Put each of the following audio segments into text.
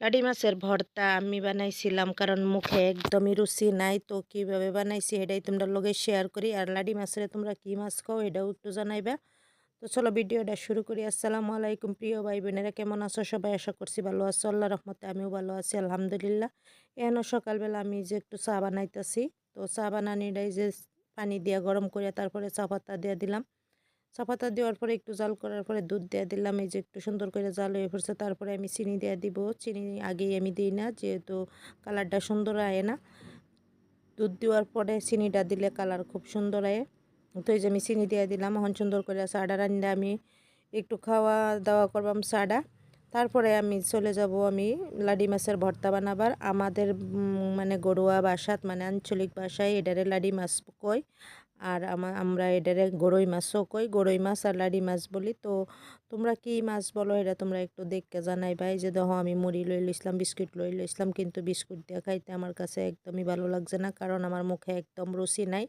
লাডি মাছের ভর্তা আমি বানাইছিলাম, কারণ মুখে একদমই রুচি নাই। তো কিভাবে বানাইছি এটাই তোমরা লগে শেয়ার করি। আর লাডি মাছের তোমরা কি মাছ খাও এটাও একটু জানাইবা। তো চলো ভিডিওটা শুরু করি। আসসালামু আলাইকুম প্রিয় ভাই বোনেরা, কেমন আছো সবাই? আশা করছি ভালো আছো, আল্লাহ রহমতে আমিও ভালো আছি আলহামদুলিল্লাহ। এখনো সকালবেলা আমি যে একটু চা বানাইতেছি। তো চা বানানিটাই যে পানি দিয়ে গরম করে তারপরে চা পাতা দিয়ে দিলাম। চা পাতা দেওয়ার পরে একটু জাল করার পরে দুধ দিয়ে দিলাম। এই যে একটু সুন্দর করে জাল হয়ে পড়ছে, তারপরে আমি চিনি দিয়ে দিব। চিনি আগেই আমি দিই না, যেহেতু কালারটা সুন্দর আয় না। দুধ দেওয়ার পরে চিনিটা দিলে কালার খুব সুন্দর আয়। তো এই যে আমি চিনি দিয়ে দিলাম। এখন সুন্দর করে চাটা রান্না আমি একটু খাওয়া দাওয়া করবাম চাটা। তারপরে আমি চলে যাব আমি লাডি মাছের ভর্তা বানাবার। আমাদের মানে গড়ুয়া ভাষাত মানে আঞ্চলিক ভাষায় এটারে লাডি মাছ কয়। আর আমরা এটারে গরই মাছও কই, গরই মাছ আর লাডি মাছ বলি। তো তোমরা কি মাছ বলো এটা তোমরা একটু দেখতে জানাই ভাই। যে দেখো আমি মুড়ি লই লইছিলাম, বিস্কুট লই লইছিলাম, কিন্তু বিস্কুট দিয়ে খাইতে আমার কাছে একদমই ভালো লাগছে না, কারণ আমার মুখে একদম রুচি নাই।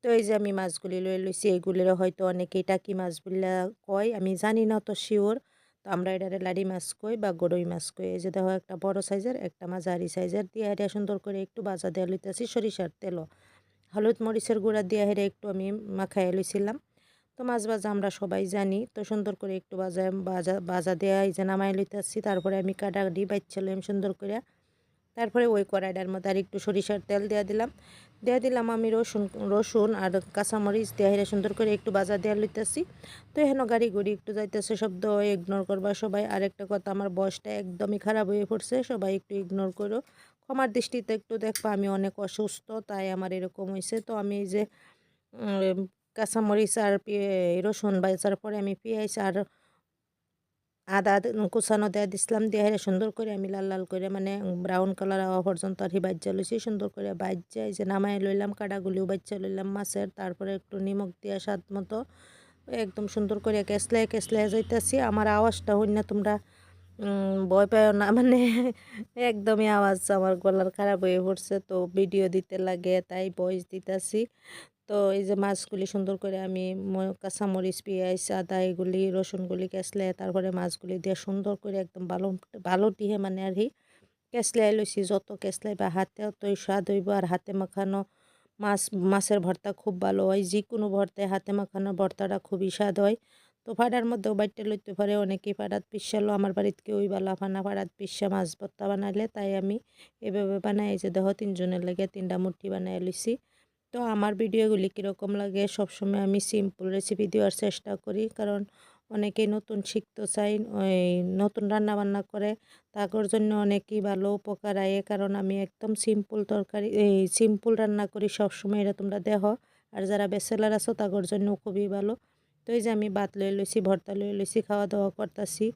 তো এই যে আমি মাছগুলি লই লইছি, এগুলিরও হয়তো অনেকেই টাকি মাছ বললা কয়, আমি জানি না তো শিওর। তো আমরা এটারে লাডি মাছ কই বা গরই মাছ কই। এই যে দেখো একটা বড় সাইজের একটা মাঝারি সাইজের দিয়ে এটা সুন্দর করে একটু ভাজা দেওয়া লইতেছি সরিষার তেল, হলুদ মরিচের গুঁড়া দিয়ে হেরে একটু আমি মাখাইয়া লইছিলাম। তো মাছ ভাজা আমরা সবাই জানি। তো সুন্দর করে একটু ভাজা ভাজা ভাজা দেওয়া এই যে নামাই লইতেছি। তারপরে আমি কাটাকাটি বাচ্চা লইম সুন্দর করে। তারপরে ওই কড়াইটার মধ্যে আর একটু সরিষার তেল দিয়ে দিলাম আমি রসুন রসুন আর কাঁচামরিচ দিয়ে হেরে সুন্দর করে একটু ভাজা দেওয়া লইতেছি। তো এখানে গাড়ি গুড়ি একটু যাইতেছে, শব্দ ইগনোর করবা সবাই। আরেকটা কথা, আমার বয়সটা একদমই খারাপ হয়ে পড়ছে, সবাই একটু ইগনোর করো। ক্ষমার দৃষ্টিতে একটু দেখবা, আমি অনেক অসুস্থ, তাই আমার এরকম হয়েছে। তো আমি এই যে কাঁচামরিচ আর রসুন ভাজার পরে আমি পেঁয়াজ আর আদা কুচানো দিয়ে দিছিলাম, দিয়ে হেরে সুন্দর করে আমি লাল লাল করে মানে ব্রাউন কালার হওয়া পর্যন্ত আর কি বাজ্যা লইছি। সুন্দর করে বাজ্যা এই যে নামাই লইলাম, কাটাগুলিও বাচ্চা লইলাম মাছের। তারপরে একটু নিমখ দিয়ে স্বাদ মতো একদম সুন্দর করে কেসলে কেসলে যাইতেছি। আমার আওয়াজটা হই না তোমরা ভয় পাও না, মানে একদমই আওয়াজ আমার গলার খারাপ হয়ে পড়ছে, তো ভিডিও দিতে লাগে তাই ভয়েস দিতেছি। তো এই যে মাছগুলি সুন্দর করে আমি কাঁচামরিচ পেঁয়াজ আদা এগুলি রসুনগুলি কেসলে তারপরে মাছগুলি দিয়ে সুন্দর করে একদম ভালো ভালো টিহে মানে আর কি কেসলাই লইছি। যত কেসলাই বা হাতে অতই স্বাদ হইব। আর হাতে মাখানো মাছের ভর্তা খুব ভালো হয়, যে কোনো ভর্তায় হাতে মাখানো ভর্তাটা খুবই স্বাদ হয়। তো ফাড়ার মধ্যেও বাইটে লইতে পারে অনেকেই, ফাড়াত পিসালো। আমার বাড়িতে কেউই বালা ফানা ফাড়াত পিসা মাছ ভর্তা বানাইলে, তাই আমি এভাবে বানাই। এই যে দেখো তিনজনের লাগে তিনটা মুঠি বানাই লইছি। তো আমার ভিডিওগুলি কীরকম লাগে, সবসময় আমি সিম্পল রেসিপি দেওয়ার চেষ্টা করি, কারণ অনেকেই নতুন শিখতে চাই, ওই নতুন রান্না বান্না করে, তাদের জন্য অনেকই ভালো উপকার আয়। কারণ আমি একদম সিম্পল তরকারি এই সিম্পল রান্না করি সবসময়, এটা তোমরা দেখো। আর যারা ব্যাচেলার আছো তাদের জন্য খুবই ভালো। তো এই যে আমি ভাত লই লইছি, ভর্তা লই লইছি, খাওয়া দাওয়া করতেছি।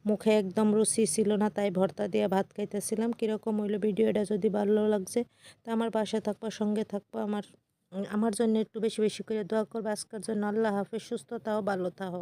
মুখে একদম রুচি ছিল না, তাই ভর্তা দিয়ে ভাত খাইতেছিলাম। কীরকম হইলো ভিডিওটা যদি ভালো লাগছে তা আমার পাশে থাকবা, সঙ্গে থাকবা। আমার জন্য একটু বেশি বেশি করে দোয়া করবে। আজকের জন্য আল্লাহ হাফেজ, সুস্থ থাও, ভালো থাও।